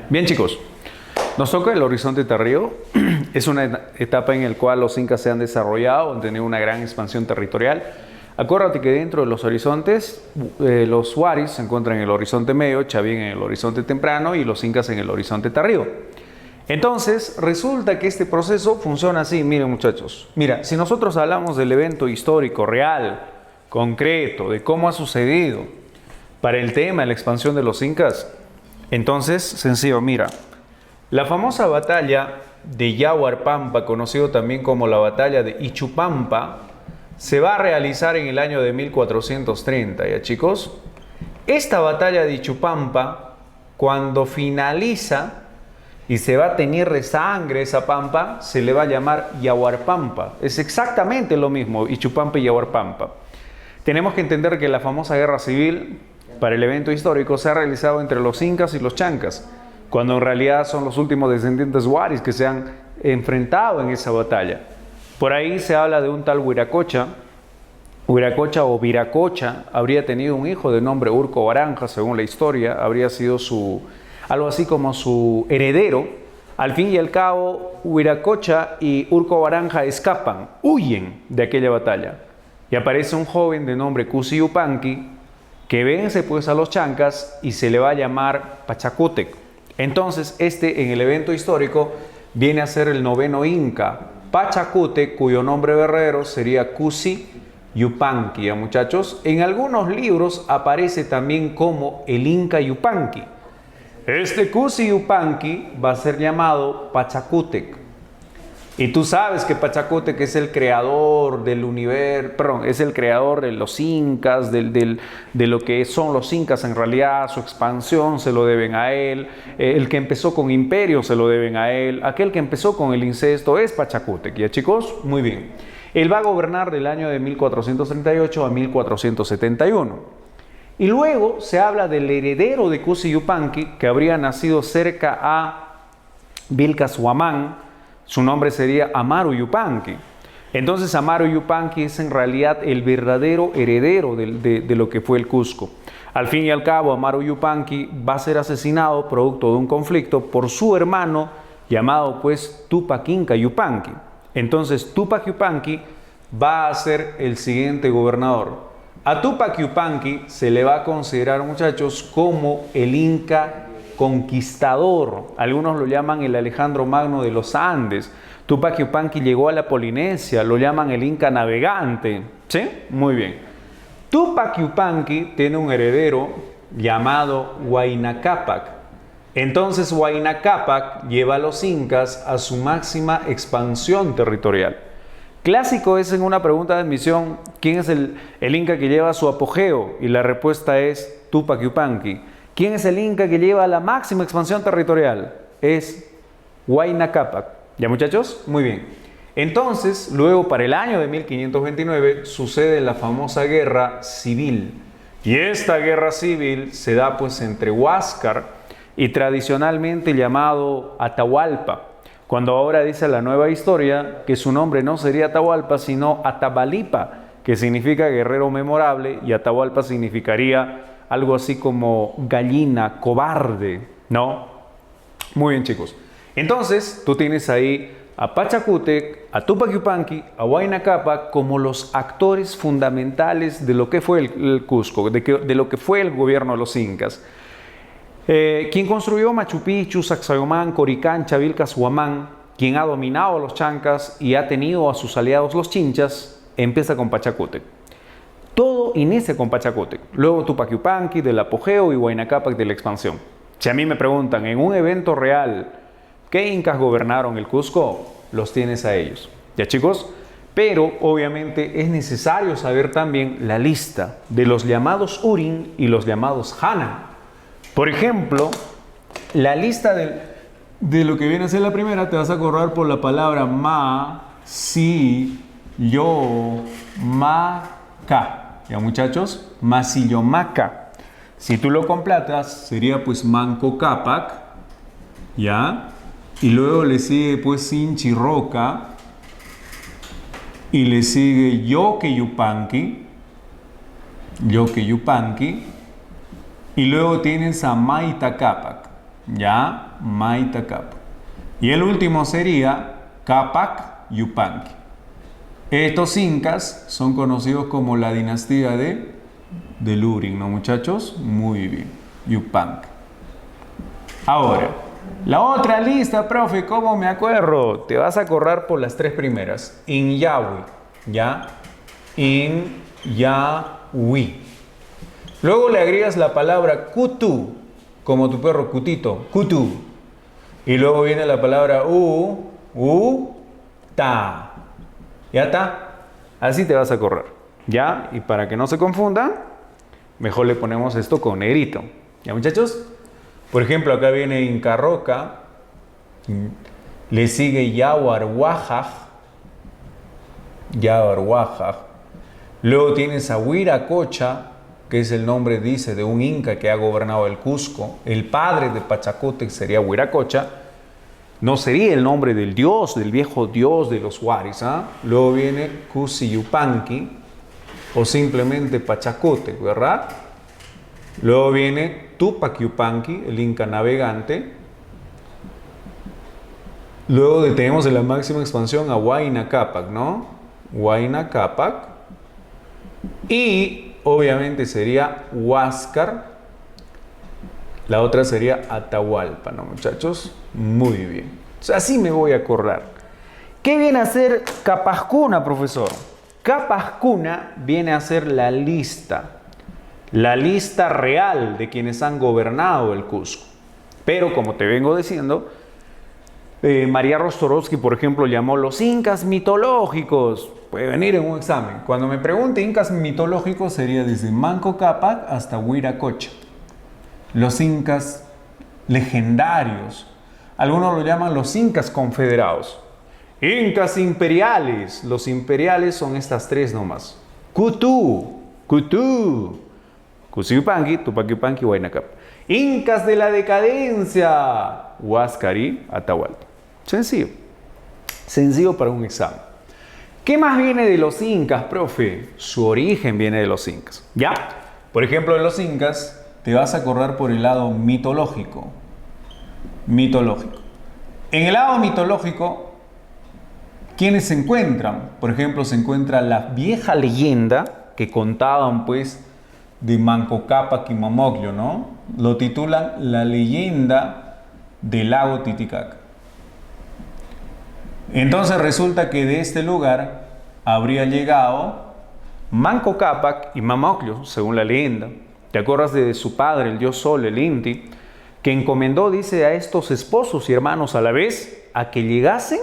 Bien, chicos, nos toca el horizonte tardío. Es una etapa en la cual los incas se han desarrollado, han tenido una gran expansión territorial. Acuérdate que dentro de los horizontes, los huaris se encuentran en el horizonte medio, Chavín en el horizonte temprano y los incas en el horizonte tardío. Entonces, resulta que este proceso funciona así. Miren, muchachos, mira, si nosotros hablamos del evento histórico real, concreto, de cómo ha sucedido para el tema de la expansión de los incas, entonces, sencillo, mira, la famosa batalla de Yahuarpampa, conocido también como la batalla de Ichupampa, se va a realizar en el año de 1430, ¿ya, chicos? Esta batalla de Ichupampa, cuando finaliza y se va a teñir de sangre esa pampa, se le va a llamar Yahuarpampa. Es exactamente lo mismo, Ichupampa y Yahuarpampa. Tenemos que entender que la famosa guerra civil para el evento histórico se ha realizado entre los incas y los chancas, cuando en realidad son los últimos descendientes huaris que se han enfrentado en esa batalla. Por ahí se habla de un tal Huiracocha. Huiracocha o Viracocha habría tenido un hijo de nombre Urco Baranja, según la historia, habría sido algo así como su heredero. Al fin y al cabo, Huiracocha y Urco Baranja escapan, huyen de aquella batalla. Y aparece un joven de nombre Cusi Yupanqui, que vence pues a los chancas y se le va a llamar Pachacútec. Entonces, en el evento histórico viene a ser el noveno inca, Pachacútec, cuyo nombre verdadero sería Cusi Yupanqui, muchachos. En algunos libros aparece también como el Inca Yupanqui. Este Cusi Yupanqui va a ser llamado Pachacútec. Y tú sabes que Pachacútec es el creador del universo, perdón, es el creador de los incas, de lo que son los incas en realidad, su expansión se lo deben a él, el que empezó con imperio se lo deben a él, aquel que empezó con el incesto es Pachacútec, ¿ya, chicos? Muy bien. Él va a gobernar del año de 1438 a 1471. Y luego se habla del heredero de Cusi Yupanqui, que habría nacido cerca a Vilcashuamán. Su nombre sería Amaru Yupanqui. Entonces Amaru Yupanqui es en realidad el verdadero heredero de lo que fue el Cusco. Al fin y al cabo, Amaru Yupanqui va a ser asesinado producto de un conflicto por su hermano llamado pues Tupac Inca Yupanqui. Entonces Tupac Yupanqui va a ser el siguiente gobernador. A Tupac Yupanqui se le va a considerar, muchachos, como el Inca conquistador. Algunos lo llaman el Alejandro Magno de los Andes. Tupac Yupanqui llegó a la Polinesia, lo llaman el Inca navegante. ¿Sí? Muy bien. Tupac Yupanqui tiene un heredero llamado Huayna Cápac. Entonces Huayna Cápac lleva a los incas a su máxima expansión territorial. Clásico es en una pregunta de admisión, ¿quién es el inca que lleva su apogeo? Y la respuesta es Tupac Yupanqui. ¿Quién es el inca que lleva la máxima expansión territorial? Es Huayna Cápac. ¿Ya, muchachos? Muy bien. Entonces, luego para el año de 1529 sucede la famosa guerra civil. Y esta guerra civil se da pues entre Huáscar y tradicionalmente llamado Atahualpa. Cuando ahora dice la nueva historia que su nombre no sería Atahualpa sino Atabalipa, que significa guerrero memorable, y Atahualpa significaría algo así como gallina, cobarde, ¿no? Muy bien, chicos. Entonces, tú tienes ahí a Pachacútec, a Tupac Yupanqui, a Huayna Cápac como los actores fundamentales de lo que fue el Cusco, de lo que fue el gobierno de los incas. Quien construyó Machu Picchu, Sacsayhuamán, Coricancha, Vilcashuamán, quien ha dominado a los chancas y ha tenido a sus aliados los chinchas, empieza con Pachacútec. Todo inicia con Pachacútec, luego Tupac Yupanqui del apogeo y Huayna Cápac de la expansión. Si a mí me preguntan, en un evento real, ¿qué incas gobernaron el Cusco? Los tienes a ellos. ¿Ya, chicos? Pero obviamente es necesario saber también la lista de los llamados Urin y los llamados Hanan. Por ejemplo, la lista de lo que viene a ser la primera te vas a acordar por la palabra ma, si, yo, ma, ca. ¿Ya, muchachos? Masillomaca. Si tú lo completas, sería pues Manco Cápac, ¿ya? Y luego le sigue pues Sinchirroca, y le sigue Yoque Yupanqui, y luego tienes a Maita Cápac. ya, Maita Capac. Y el último sería Capac Yupanqui. Estos incas son conocidos como la dinastía de Lurin, ¿no, muchachos? Muy bien, Yupanqui. Ahora, la otra lista, profe, ¿cómo me acuerdo? Te vas a acordar por las tres primeras. Inyahui, ¿ya? Inyahui. Luego le agregas la palabra kutu, como tu perro Cutito, kutu. Y luego viene la palabra ta. ¿Ya está? Así te vas a acordar. ¿Ya? Y para que no se confundan, mejor le ponemos esto con negrito. ¿Ya, muchachos? Por ejemplo, acá viene Incarroca, le sigue Yahuarhuajaj, luego tienes a Huiracocha, que es el nombre, dice, de un inca que ha gobernado el Cusco. El padre de Pachacútec sería Huiracocha, no sería el nombre del dios, del viejo dios de los Huaris, ¿ah? Luego viene Cusiyupanqui, o simplemente Pachacútec, ¿verdad? Luego viene Tupac Yupanqui, el inca navegante. Luego tenemos en la máxima expansión a Huayna Capac, ¿no? Huayna Capac. Y obviamente sería Huáscar. La otra sería Atahualpa, ¿no, muchachos? Muy bien. O sea, así me voy a acordar. ¿Qué viene a ser Capascuna, profesor? Capascuna viene a ser la lista real de quienes han gobernado el Cusco. Pero como te vengo diciendo, María Rostorovsky, por ejemplo, llamó los incas mitológicos. Puede venir en un examen. Cuando me pregunte incas mitológicos, sería desde Manco Cápac hasta Huiracocha. Los incas legendarios. Algunos lo llaman los incas confederados. Incas imperiales. Los imperiales son estas tres nomás. Kutu, Cusiyupanqui, Tupac Yupanqui, Huayna Capac. Incas de la decadencia. Huáscari, Atahualpa. Sencillo. Sencillo para un examen. ¿Qué más viene de los incas, profe? Su origen viene de los incas. ¿Ya? Por ejemplo, de los incas te vas a acordar por el lado mitológico. En el lado mitológico, ¿quiénes se encuentran? Por ejemplo, se encuentra la vieja leyenda que contaban, pues, de Manco Cápac y Mamoclio, ¿no? Lo titulan La leyenda del lago Titicaca. Entonces resulta que de este lugar habría llegado Manco Cápac y Mamoclio, según la leyenda. ¿Te acuerdas de su padre, el dios Sol, el Inti, que encomendó, dice, a estos esposos y hermanos a la vez a que llegasen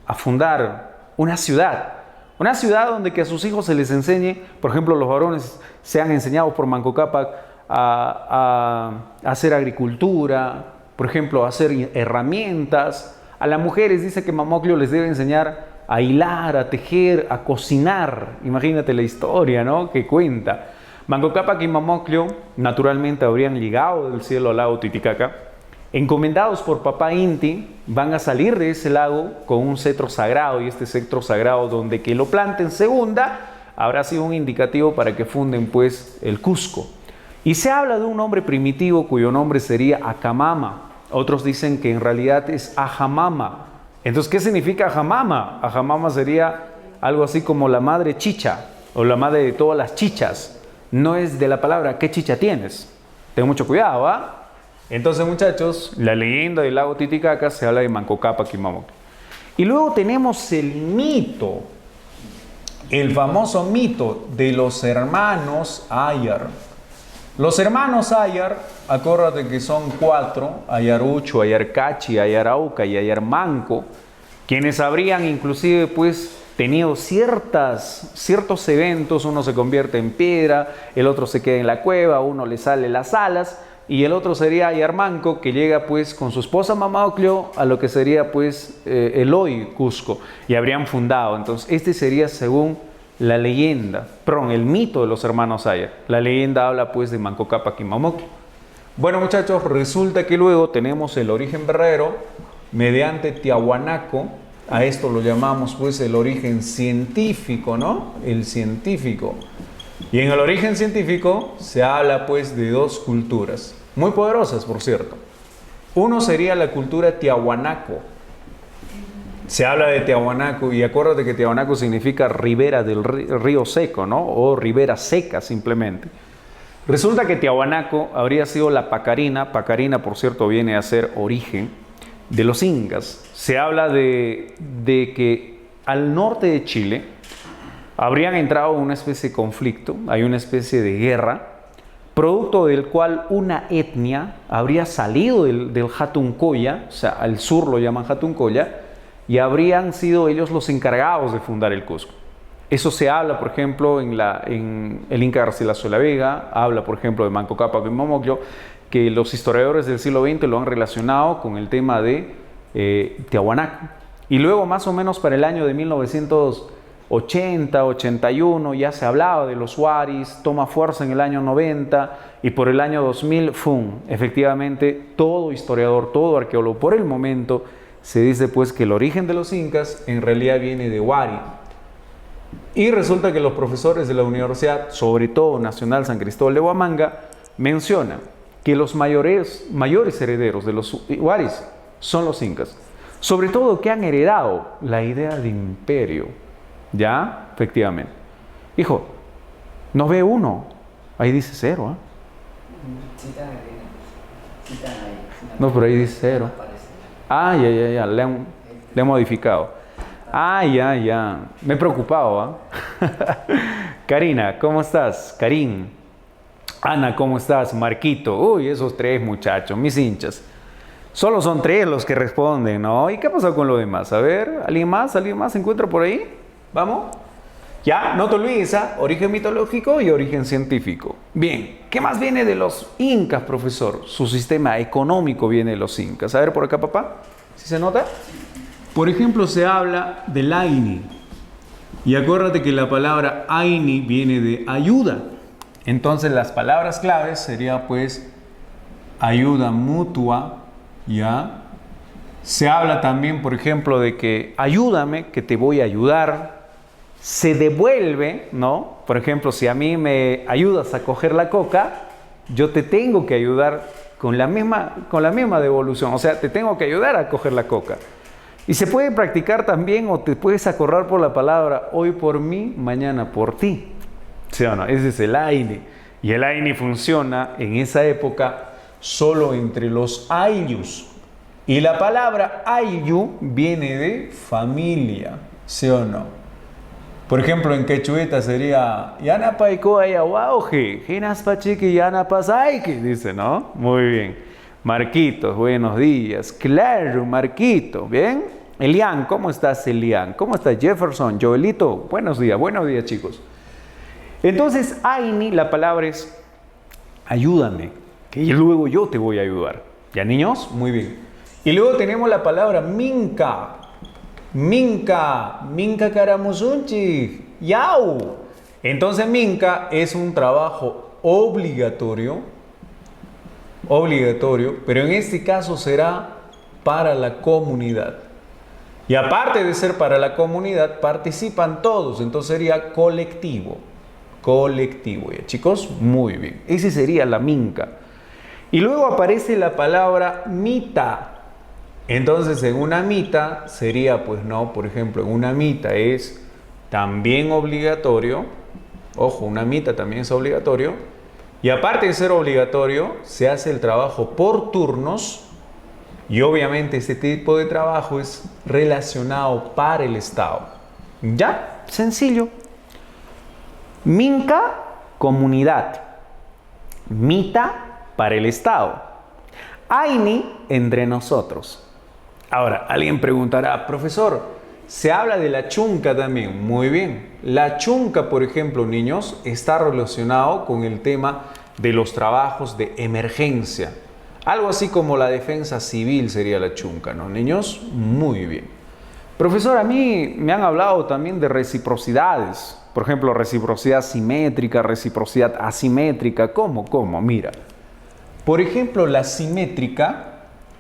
a fundar una ciudad? Una ciudad donde que a sus hijos se les enseñe, por ejemplo, los varones sean enseñados por Manco Cápac a hacer agricultura, por ejemplo, a hacer herramientas. A las mujeres dice que Mamoclio les debe enseñar a hilar, a tejer, a cocinar. Imagínate la historia, ¿no?, que cuenta. Manco Cápac y Mamoclio naturalmente habrían llegado del cielo al lago Titicaca. Encomendados por Papá Inti, van a salir de ese lago con un cetro sagrado, y este cetro sagrado, donde que lo planten segunda, habrá sido un indicativo para que funden, pues, el Cusco. Y se habla de un hombre primitivo cuyo nombre sería Acamama. Otros dicen que en realidad es Ajamama. Entonces, ¿qué significa Ajamama? Ajamama sería algo así como la madre chicha, o la madre de todas las chichas. No es de la palabra ¿qué chicha tienes? Ten mucho cuidado, ¿ah? Entonces, muchachos, la leyenda del lago Titicaca se habla de Manco Cápac y Mamoclio. Y luego tenemos el mito, el famoso mito de los hermanos Ayar. Los hermanos Ayar, acuérdate que son 4, Ayarucho, Ayarcachi, Ayarauca y Ayarmanco, quienes habrían inclusive, pues, tenido ciertos eventos. Uno se convierte en piedra, el otro se queda en la cueva, uno le sale las alas, y el otro sería Ayarmanco, que llega, pues, con su esposa Mamoclio a lo que sería, pues, el hoy Cusco, y habrían fundado. Entonces, este sería según la leyenda, el mito de los hermanos Ayar. La leyenda habla, pues, de Manco Cápac y Mamoclio. Bueno, muchachos, resulta que luego tenemos el origen verdadero mediante Tiahuanaco. A esto lo llamamos, pues, el origen científico, ¿no? El científico. Y en el origen científico se habla, pues, de dos culturas muy poderosas, por cierto. Uno sería la cultura tiahuanaco. Se habla de Tiahuanaco y acuérdate que Tiahuanaco significa ribera del río seco, ¿no? O ribera seca simplemente. Resulta que Tiahuanaco habría sido la Pacarina. Pacarina, por cierto, viene a ser origen de los incas. Se habla de que al norte de Chile habrían entrado en una especie de conflicto, hay una especie de guerra, producto del cual una etnia habría salido del Hatuncoya, o sea, al sur lo llaman Hatuncoya, y habrían sido ellos los encargados de fundar el Cusco. Eso se habla, por ejemplo, en el Inca Garcilaso de la Vega, habla, por ejemplo, de Manco Cápac y Momoclo, que los historiadores del siglo XX lo han relacionado con el tema de Tiahuanaco. Y luego, más o menos para el año de 1980, 81, ya se hablaba de los Huaris, toma fuerza en el año 90, y por el año 2000, ¡fum! Efectivamente, todo historiador, todo arqueólogo, por el momento, se dice pues que el origen de los incas en realidad viene de Huari. Y resulta que los profesores de la Universidad, sobre todo Nacional San Cristóbal de Huamanga, mencionan que los mayores herederos de los Huaris son los incas. Sobre todo que han heredado la idea de imperio. ¿Ya? Efectivamente. Hijo, no ve uno. Ahí dice cero, ¿eh? No, pero ahí dice cero. Ah, ya. Le han modificado. Ah, ya. Me he preocupado, ¿eh? Karina, ¿cómo estás? Karim. Ana, ¿cómo estás? Marquito. Uy, esos tres muchachos, mis hinchas. Solo son tres los que responden, ¿no? ¿Y qué pasó con lo demás? A ver, ¿alguien más? ¿Alguien más se encuentra por ahí? ¿Vamos? Ya, no te olvides, ¿eh? Origen mitológico y origen científico. Bien, ¿qué más viene de los incas, profesor? Su sistema económico viene de los incas. A ver, por acá, papá, ¿sí se nota? Por ejemplo, se habla del Aini. Y acuérdate que la palabra Aini viene de ayuda. Entonces, las palabras claves sería, pues, ayuda mutua, ¿ya? Se habla también, por ejemplo, de que ayúdame, que te voy a ayudar. Se devuelve, ¿no? Por ejemplo, si a mí me ayudas a coger la coca, yo te tengo que ayudar con la misma devolución. O sea, te tengo que ayudar a coger la coca. Y se puede practicar también, o te puedes acordar por la palabra hoy por mí, mañana por ti. ¿Sí o no? Ese es el Aini. Y el Aini funciona en esa época solo entre los Ayllus. Y la palabra Ayllu viene de familia, ¿sí o no? Por ejemplo, en quechueta sería Yana paiko ayawauji, Ginas pachiqui yana pasaiki, dice, ¿no? Muy bien. Marquitos, buenos días. Claro, Marquito, ¿bien? Elian, ¿cómo estás, Elian? ¿Cómo estás, Jefferson? Joelito, buenos días, chicos. Entonces, Aini, la palabra es ayúdame, que luego yo te voy a ayudar. ¿Ya, niños? Muy bien. Y luego tenemos la palabra minca. Minca caramusunchi, yau. Entonces minca es un trabajo obligatorio, pero en este caso será para la comunidad. Y aparte de ser para la comunidad, participan todos, entonces sería colectivo. ¿Ya, chicos? Muy bien. Ese sería la minca. Y luego aparece la palabra mita. Entonces, en una mita sería, pues no, por ejemplo, en una mita es también obligatorio. Ojo, una mita también es obligatorio. Y aparte de ser obligatorio, se hace el trabajo por turnos. Y obviamente este tipo de trabajo es relacionado para el Estado. ¿Ya? Sencillo. Minca, comunidad. Mita, para el Estado. Aini, entre nosotros. Ahora, alguien preguntará, profesor, se habla de la chunca también. Muy bien. La chunca, por ejemplo, niños, está relacionado con el tema de los trabajos de emergencia. Algo así como la defensa civil sería la chunca, ¿no, niños? Muy bien. Profesor, a mí me han hablado también de reciprocidades. Por ejemplo, reciprocidad simétrica, reciprocidad asimétrica. ¿Cómo? Mira. Por ejemplo, la simétrica,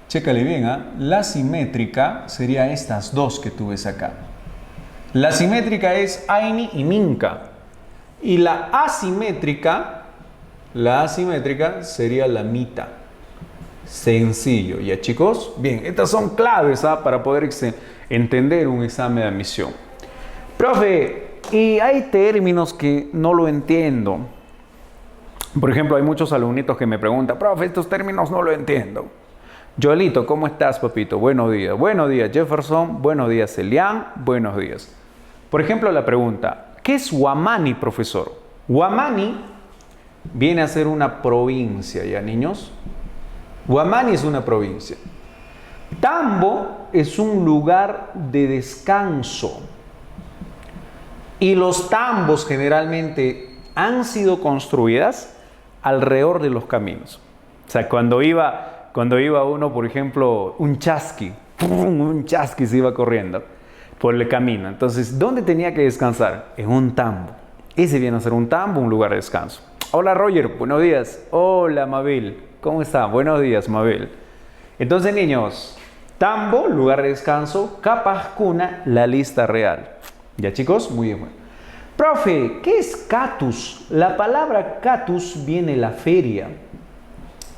chécale bien, ¿eh? La simétrica sería estas dos que tú ves acá. La simétrica es Aini y minca. Y la asimétrica sería la mita. Sencillo, ¿ya chicos? Bien, estas son claves para poder entender un examen de admisión. Profe, y hay términos que no lo entiendo. Por ejemplo, hay muchos alumnitos que me preguntan, profe, estos términos no lo entiendo. Joelito, ¿cómo estás, papito? Buenos días. Buenos días, Jefferson. Buenos días, Elian. Buenos días. Por ejemplo, la pregunta, ¿qué es Huamani, profesor? Huamani viene a ser una provincia, ¿ya, niños? Huamani es una provincia. Tambo es un lugar de descanso. Y los tambos generalmente han sido construidas alrededor de los caminos. O sea, cuando iba uno, por ejemplo, un chasqui se iba corriendo por el camino. Entonces, ¿dónde tenía que descansar? En un tambo. Ese viene a ser un tambo, un lugar de descanso. Hola, Roger, buenos días. Hola, Mabel, ¿cómo está? Buenos días, Mabel. Entonces, niños, tambo, lugar de descanso, Capascuna, la lista real. ¿Ya, chicos? Muy bien. Bueno. Profe, ¿qué es catus? La palabra catus viene de la feria.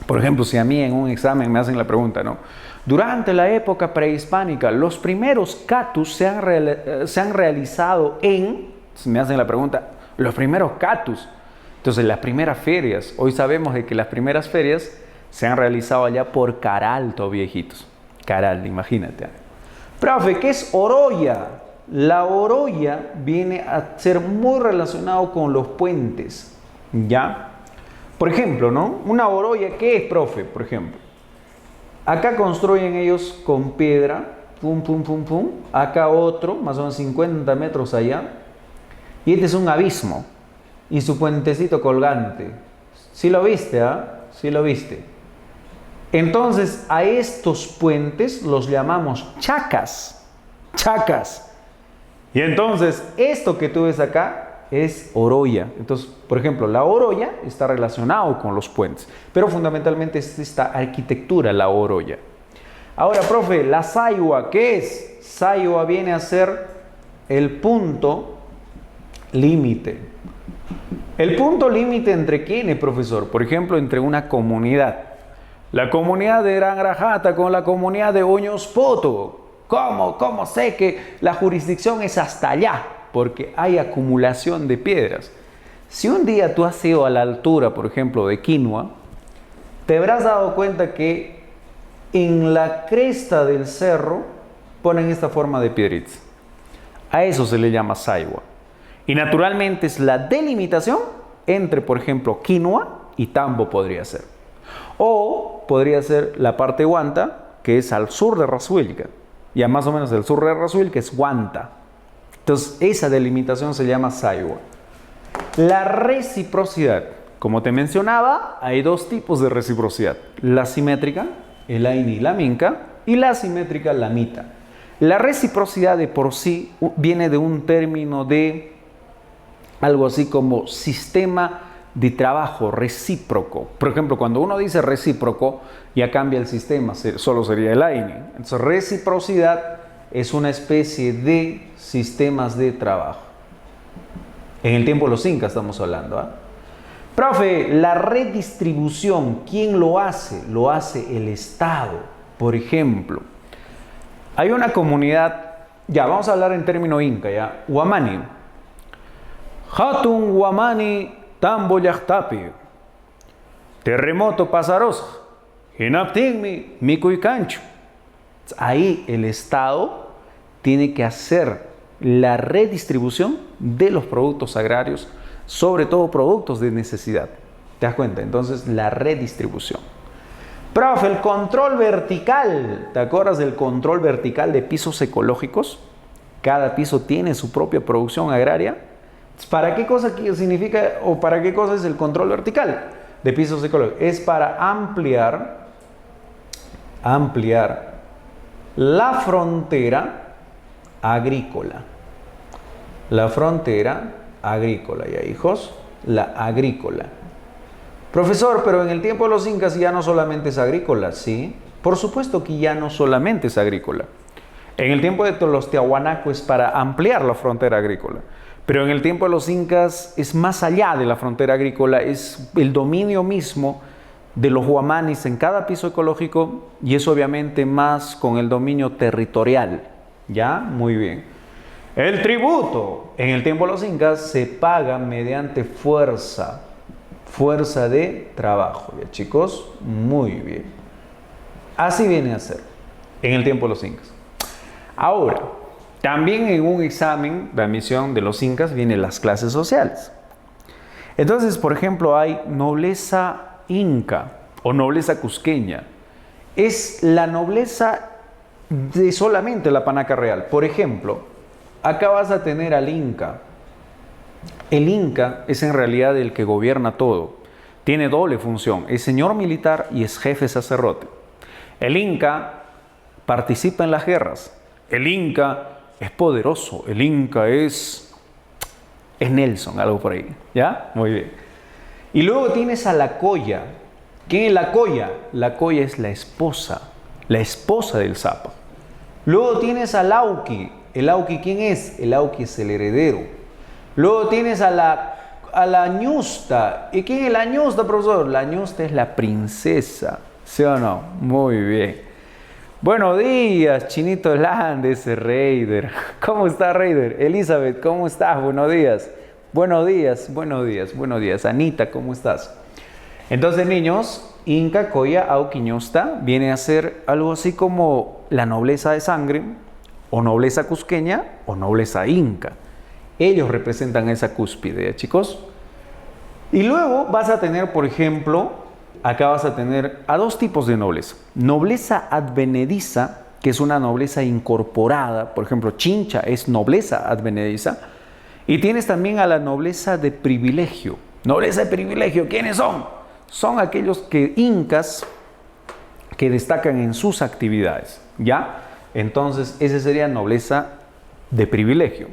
Por ejemplo, si a mí en un examen me hacen la pregunta, ¿no? Durante la época prehispánica, los primeros catus se han realizado si me hacen la pregunta, los primeros catus. Entonces, las primeras ferias, hoy sabemos de que las primeras ferias se han realizado allá por Caralto, viejitos. Caralto, imagínate. Profe, ¿qué es oroya? La oroya viene a ser muy relacionado con los puentes, ¿ya? Por ejemplo, ¿no? Una oroya, ¿qué es, profe? Por ejemplo, acá construyen ellos con piedra, pum, pum, pum, pum. Acá otro, más o menos 50 metros allá. Y este es un abismo. Y su puentecito colgante. ¿Sí lo viste, ah? ¿Sí lo viste? Entonces, a estos puentes los llamamos chacas. Chacas. Y entonces, esto que tú ves acá es oroya. Entonces, por ejemplo, la oroya está relacionado con los puentes, pero fundamentalmente es esta arquitectura, la oroya. Ahora, profe, la saiwa, ¿qué es? Saiwa viene a ser el punto límite. ¿El punto límite entre quiénes, profesor? Por ejemplo, entre una comunidad. La comunidad de Rangrajata con la comunidad de Oñospoto. ¿Cómo sé que la jurisdicción es hasta allá? Porque hay acumulación de piedras. Si un día tú has ido a la altura, por ejemplo, de Quinua, te habrás dado cuenta que en la cresta del cerro ponen esta forma de piedritas. A eso se le llama saiwa. Y naturalmente es la delimitación entre, por ejemplo, Quinua y Tambo podría ser. O podría ser la parte Huanta, que es al sur de Razuilca. Y a más o menos el sur de Razuilca, que es Huanta. Entonces, esa delimitación se llama saiwa. La reciprocidad. Como te mencionaba, hay dos tipos de reciprocidad. La simétrica, el aini y la minca, y la asimétrica, la mita. La reciprocidad de por sí viene de un término de algo así como sistema de trabajo recíproco. Por ejemplo, cuando uno dice recíproco, ya cambia el sistema, solo sería el aini. Entonces, reciprocidad es una especie de sistemas de trabajo. En el tiempo de los incas estamos hablando, ¿eh? Profe, la redistribución, ¿quién lo hace? Lo hace el Estado. Por ejemplo, hay una comunidad, ya vamos a hablar en término inca, ya, Huamani. Hatun Huamani Tambo Yachtapi. Terremoto Pasarosa. Hinaptigmi Mikuicancho. Ahí el Estado tiene que hacer la redistribución de los productos agrarios, sobre todo productos de necesidad. ¿Te das cuenta? Entonces, la redistribución. Profe, el control vertical. ¿Te acuerdas del control vertical de pisos ecológicos? Cada piso tiene su propia producción agraria. ¿Para qué cosa significa o para qué cosa es el control vertical de pisos ecológicos? Es para ampliar la frontera agrícola. La frontera agrícola, ¿ya, hijos? La agrícola. Profesor, pero en el tiempo de los incas ya no solamente es agrícola, ¿sí? Por supuesto que ya no solamente es agrícola. En el tiempo de los Tiahuanaco es para ampliar la frontera agrícola. Pero en el tiempo de los incas es más allá de la frontera agrícola, es el dominio mismo de los huamanis en cada piso ecológico y es obviamente más con el dominio territorial. ¿Ya? Muy bien. El tributo en el tiempo de los incas se paga mediante fuerza de trabajo. ¿Ya, chicos? Muy bien. Así viene a ser en el tiempo de los incas. Ahora, también en un examen de admisión de los incas vienen las clases sociales. Entonces, por ejemplo, hay nobleza inca o nobleza cusqueña. Es la nobleza de solamente la panaca real. Por ejemplo, acá vas a tener al inca. El inca es en realidad el que gobierna todo. Tiene doble función. Es señor militar y es jefe sacerdote. El inca participa en las guerras. El inca es poderoso. El inca es Nelson, algo por ahí. ¿Ya? Muy bien. Y luego tienes a la coya. ¿Quién es la coya? La coya es la esposa del Zapa. Luego tienes al auqui. ¿El auqui quién es? El auqui es el heredero. Luego tienes a la ñusta. ¿Y quién es la ñusta, profesor? La ñusta es la princesa. ¿Sí o no? Muy bien. Buenos días, Chinito Hernández, Raider. ¿Cómo está, Raider? Elizabeth, ¿cómo estás? Buenos días. Buenos días, buenos días, buenos días. Anita, ¿cómo estás? Entonces, niños, Inca, Coya, Auqui, Ñusta viene a ser algo así como la nobleza de sangre, o nobleza cusqueña, o nobleza inca. Ellos representan esa cúspide, chicos. Y luego vas a tener, por ejemplo, acá vas a tener a dos tipos de nobleza. Nobleza advenediza, que es una nobleza incorporada. Por ejemplo, Chincha es nobleza advenediza. Y tienes también a la nobleza de privilegio. Nobleza de privilegio, ¿quiénes son? Son aquellos incas que destacan en sus actividades. ¿Ya? Entonces, esa sería nobleza de privilegio.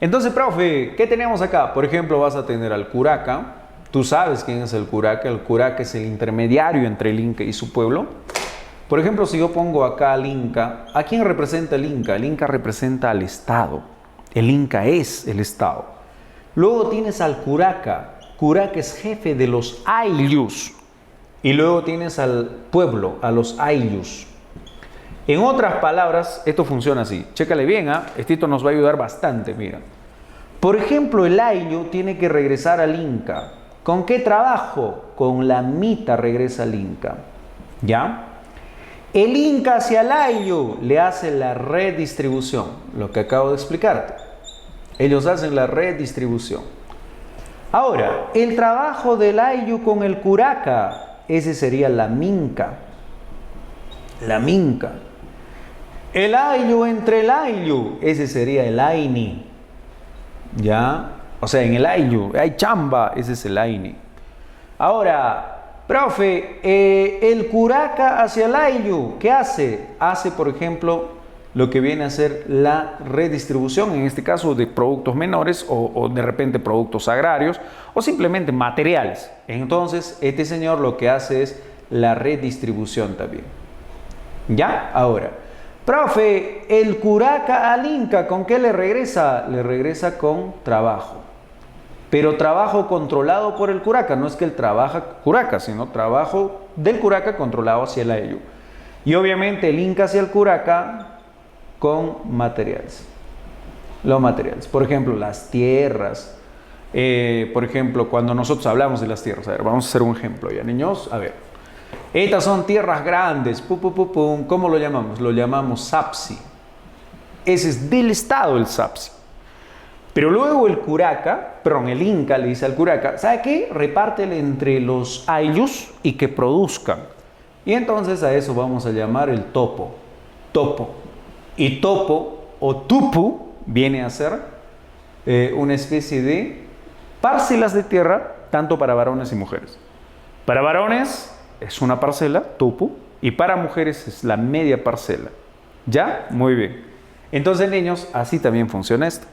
Entonces, profe, ¿qué tenemos acá? Por ejemplo, vas a tener al curaca. Tú sabes quién es el curaca. El curaca es el intermediario entre el inca y su pueblo. Por ejemplo, si yo pongo acá al inca, ¿a quién representa el inca? El inca representa al Estado. El inca es el Estado. Luego tienes al curaca. Curaca es jefe de los ayllus. Y luego tienes al pueblo, a los ayllus. En otras palabras, esto funciona así. Chécale bien, ¿eh? Esto nos va a ayudar bastante, mira. Por ejemplo, el ayllu tiene que regresar al inca. ¿Con qué trabajo? Con la mita regresa al inca. ¿Ya? El inca hacia el ayllu le hace la redistribución, lo que acabo de explicarte. Ellos hacen la redistribución. Ahora, el trabajo del ayllu con el curaca, ese sería la minca. La minca. El ayllu entre el ayllu, ese sería el aini. ¿Ya? O sea, en el ayllu hay chamba, ese es el aini. Ahora, profe, el curaca hacia el ayllu, ¿qué hace? Hace, por ejemplo, lo que viene a ser la redistribución, en este caso de productos menores o de repente productos agrarios o simplemente materiales. Entonces, este señor lo que hace es la redistribución también. ¿Ya? Ahora, profe, el curaca al inca, ¿con qué le regresa? Le regresa con trabajo. Pero trabajo controlado por el curaca. No es que él trabaja curaca, sino trabajo del curaca controlado hacia el ayllu. Y obviamente el inca hacia el curaca con materiales. Los materiales. Por ejemplo, las tierras. Por ejemplo, cuando nosotros hablamos de las tierras. A ver, vamos a hacer un ejemplo ya, niños. A ver. Estas son tierras grandes. ¿Cómo lo llamamos? Lo llamamos sapsi. Ese es del Estado el sapsi. Pero luego el inca le dice al curaca, ¿sabe qué? Repártele entre los ayllus y que produzcan. Y entonces a eso vamos a llamar el topo. Topo. Y topo o tupu viene a ser una especie de parcelas de tierra, tanto para varones y mujeres. Para varones es una parcela, tupu, y para mujeres es la media parcela. ¿Ya? Muy bien. Entonces, niños, así también funciona esto.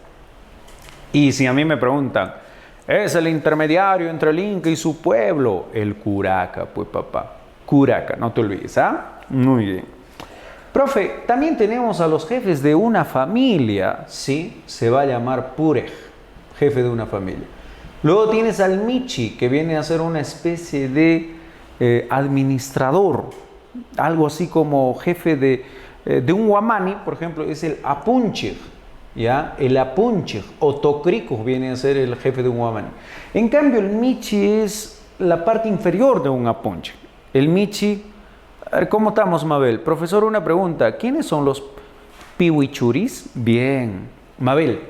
Y si a mí me preguntan, ¿es el intermediario entre el inca y su pueblo? El curaca, pues papá. Curaca, no te olvides, ¿ah? Muy bien. Profe, también tenemos a los jefes de una familia, ¿sí? Se va a llamar purej, jefe de una familia. Luego tienes al michi, que viene a ser una especie de administrador, algo así como jefe de un Huamani, por ejemplo, es el Apunchig, ¿ya? El Apunchig o Tocricus viene a ser el jefe de un Huamani. En cambio, el Michi es la parte inferior de un Apunchig. El Michi, a ver, ¿cómo estamos, Mabel? Profesor, una pregunta, ¿quiénes son los pihuichuris? Bien, Mabel,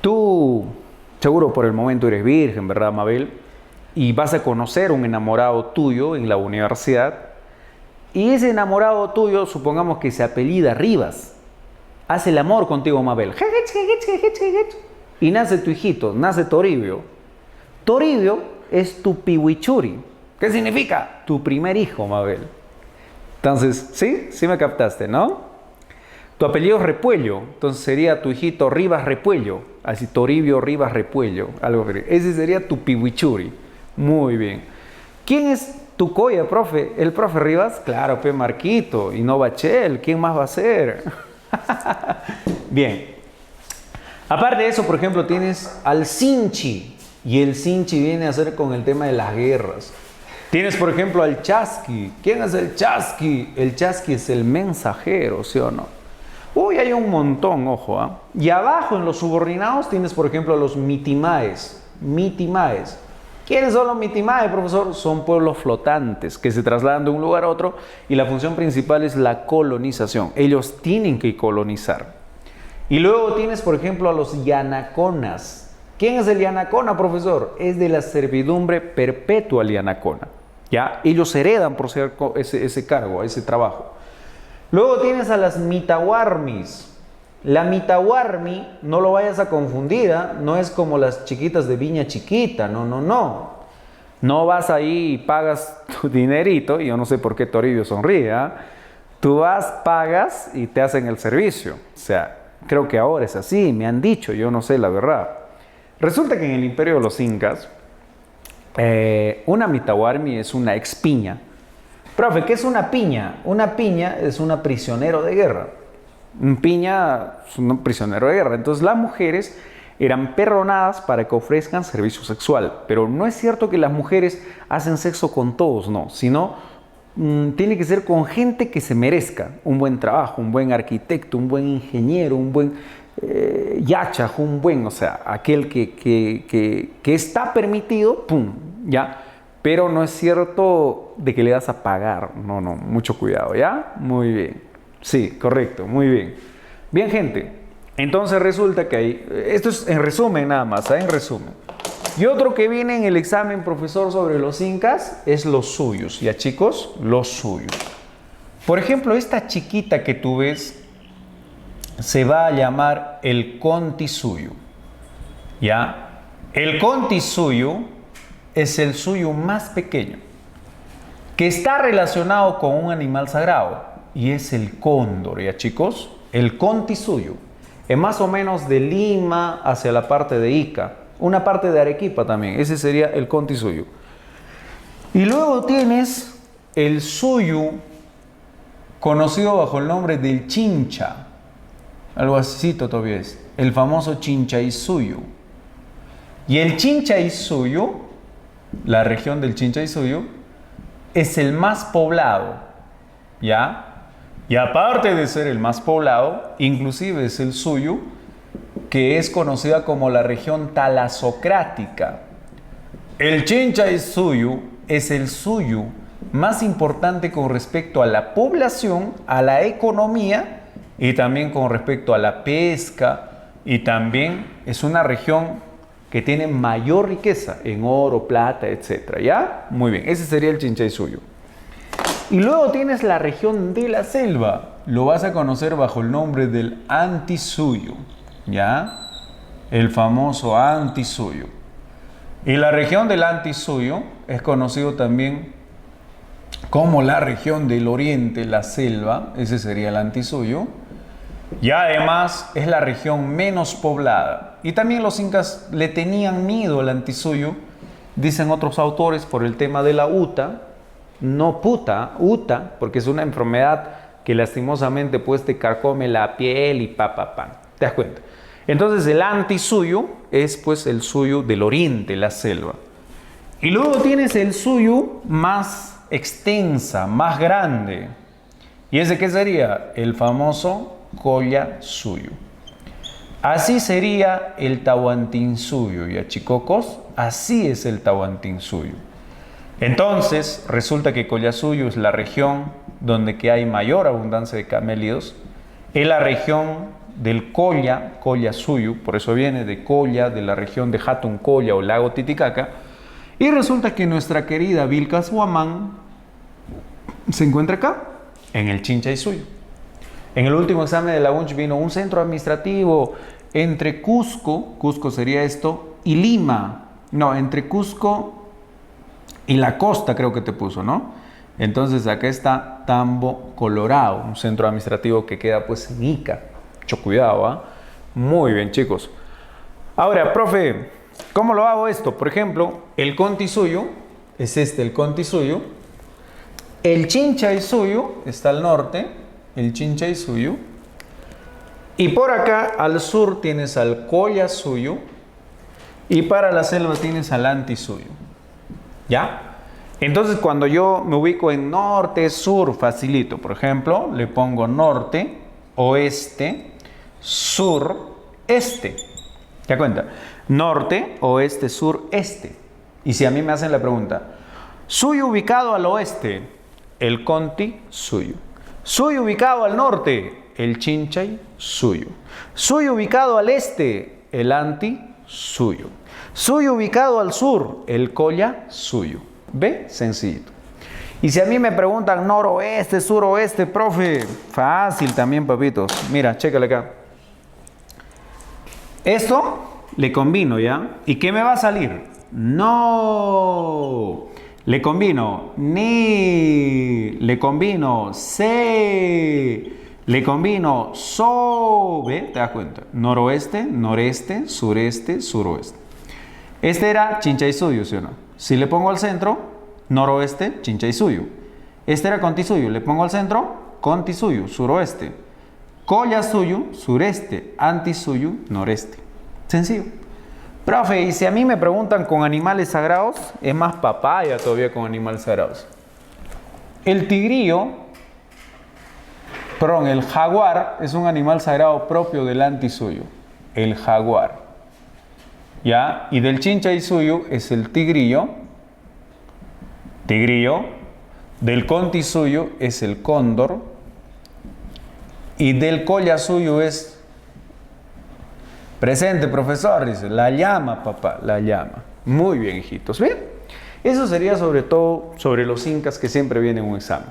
tú seguro por el momento eres virgen, ¿verdad, Mabel? Y vas a conocer un enamorado tuyo en la universidad. Y ese enamorado tuyo, supongamos que se apellida Rivas, hace el amor contigo, Mabel. Y nace tu hijito, nace Toribio. Toribio es tu pihuichuri. ¿Qué significa? Tu primer hijo, Mabel. Entonces, ¿sí? Sí me captaste, ¿no? Tu apellido es Repuello, entonces sería tu hijito Rivas Repuello. Así, Toribio Rivas Repuello. Algo así. Ese sería tu pihuichuri. Muy bien. ¿Quién es tu coya, profe? ¿El profe Rivas? Claro, P. Marquito. Y no Bachel. ¿Quién más va a ser? Bien. Aparte de eso, por ejemplo, tienes al Sinchi. Y el Sinchi viene a ser con el tema de las guerras. Tienes, por ejemplo, al Chasqui. ¿Quién es el Chasqui? El Chasqui es el mensajero, ¿sí o no? Uy, hay un montón, ojo. ¿Ah? Y abajo, en los subordinados, tienes, por ejemplo, a los mitimaes. Mitimaes. ¿Quiénes son los mitimaes, profesor? Son pueblos flotantes que se trasladan de un lugar a otro y la función principal es la colonización. Ellos tienen que colonizar. Y luego tienes, por ejemplo, a los yanaconas. ¿Quién es el yanacona, profesor? Es de la servidumbre perpetua el yanacona. ¿Ya? Ellos heredan por ser ese cargo, ese trabajo. Luego tienes a las mitahuarmis. La mitahuarmi, no lo vayas a confundir, ¿eh? No es como las chiquitas de Viña Chiquita, no, no, no. No vas ahí y pagas tu dinerito, y yo no sé por qué Toribio sonríe, ¿eh? Tú vas, pagas y te hacen el servicio. O sea, creo que ahora es así, me han dicho, yo no sé la verdad. Resulta que en el imperio de los incas, una mitahuarmi es una expiña. Profe, ¿qué es una piña? Una piña es una prisionero de guerra. Un piña es un prisionero de guerra. Entonces las mujeres eran perronadas para que ofrezcan servicio sexual. Pero no es cierto que las mujeres hacen sexo con todos, no. Sino tiene que ser con gente que se merezca un buen trabajo, un buen arquitecto, un buen ingeniero, un buen yachaj, un buen, o sea, aquel que está permitido, pum, ya. Pero no es cierto de que le das a pagar. No, no, mucho cuidado, ¿ya? Muy bien. Sí, correcto, muy bien. Bien, gente. Entonces resulta que hay... Esto es en resumen nada más, ¿eh? En resumen. Y otro que viene en el examen, profesor, sobre los incas, es los suyos. ¿Ya, chicos? Los suyos. Por ejemplo, esta chiquita que tú ves se va a llamar el Conti Suyo. ¿Ya? El Conti Suyo es el suyo más pequeño, que está relacionado con un animal sagrado. Y es el cóndor, ¿ya, chicos? El Conti Suyo. Es más o menos de Lima hacia la parte de Ica. Una parte de Arequipa también. Ese sería el Conti Suyo. Y luego tienes el Suyo, conocido bajo el nombre del Chincha. Algo así todavía es. El famoso Chinchaysuyo. Y el Chinchaysuyo, la región del Chinchaysuyo, es el más poblado. ¿Ya? Y aparte de ser el más poblado, inclusive es el suyo, que es conocida como la región talasocrática. El Chinchaysuyo es el suyo más importante con respecto a la población, a la economía y también con respecto a la pesca, y también es una región que tiene mayor riqueza en oro, plata, etc. ¿Ya? Muy bien, ese sería el Chinchaysuyo. Y luego tienes la región de la selva. Lo vas a conocer bajo el nombre del Antisuyo. ¿Ya? El famoso Antisuyo. Y la región del Antisuyo es conocido también como la región del oriente, la selva. Ese sería el Antisuyo. Y además es la región menos poblada. Y también los incas le tenían miedo al Antisuyo, dicen otros autores, por el tema de la uta. No puta, uta, porque es una enfermedad que lastimosamente pues te carcome la piel y pan. ¿Te das cuenta? Entonces el Antisuyo es pues el suyo del oriente, la selva. Y luego tienes el suyu más extensa, más grande. ¿Y ese qué sería? El famoso Colla Suyu. Así sería el Tahuantinsuyo, ¿ya chicocos? Así es el Tahuantinsuyo. Entonces, resulta que Collasuyo es la región donde que hay mayor abundancia de camélidos. Es la región del Collasuyo, por eso viene de Colla, de la región de Hatun Colla o lago Titicaca. Y resulta que nuestra querida Vilcas Huamán se encuentra acá, en el Chinchaysuyo. En el último examen de la UNCH vino un centro administrativo entre Cusco, Cusco sería esto, y Lima. No, entre Cusco y la costa creo que te puso, ¿no? Entonces acá está Tambo, Colorado, un centro administrativo que queda pues en Ica. Mucho cuidado, ¿ah? Muy bien, chicos. Ahora, profe, ¿cómo lo hago esto? Por ejemplo, el Contisuyo, es este el Contisuyo. El Chinchaysuyo está al norte, el Chinchaysuyo. Y por acá al sur tienes al Collasuyo. Y para la selva tienes al Antisuyo. ¿Ya? Entonces cuando yo me ubico en norte, sur, facilito. Por ejemplo, le pongo norte, oeste, sur, este. ¿Te das cuenta? Norte, oeste, sur, este. Y si a mí me hacen la pregunta, Suyo ubicado al oeste, el Contisuyo. Suyo ubicado al norte, el Chinchaysuyo. Suyo ubicado al este, el Antisuyo. Suyo ubicado al sur, el Collasuyo. ¿Ve? Sencillito. Y si a mí me preguntan noroeste, suroeste, profe, fácil también, papitos. Mira, chécale acá. Esto le combino, ¿ya? ¿Y qué me va a salir? No. Le combino ni. Le combino se. Le combino so. ¿Ve? ¿Te das cuenta? Noroeste, noreste, sureste, suroeste. Este era Chinchaysuyo, ¿sí o no? Si le pongo al centro, noroeste, Chinchaysuyo. Este era Contisuyo. Le pongo al centro, Contisuyo, suroeste. Collasuyo, sureste. Antisuyo, noreste. Sencillo. Profe, y si a mí me preguntan con animales sagrados, es más papaya todavía con animales sagrados. El tigrillo, perdón, el jaguar es un animal sagrado propio del Antisuyo. El jaguar. ¿Ya? Y del Chinchaysuyo es el tigrillo. Tigrillo. Del Contisuyo es el cóndor. Y del Collasuyo es... Presente, profesor, dice, la llama, papá, la llama. Muy bien, hijitos. ¿Bien? Eso sería sobre todo sobre los incas que siempre vienen en un examen.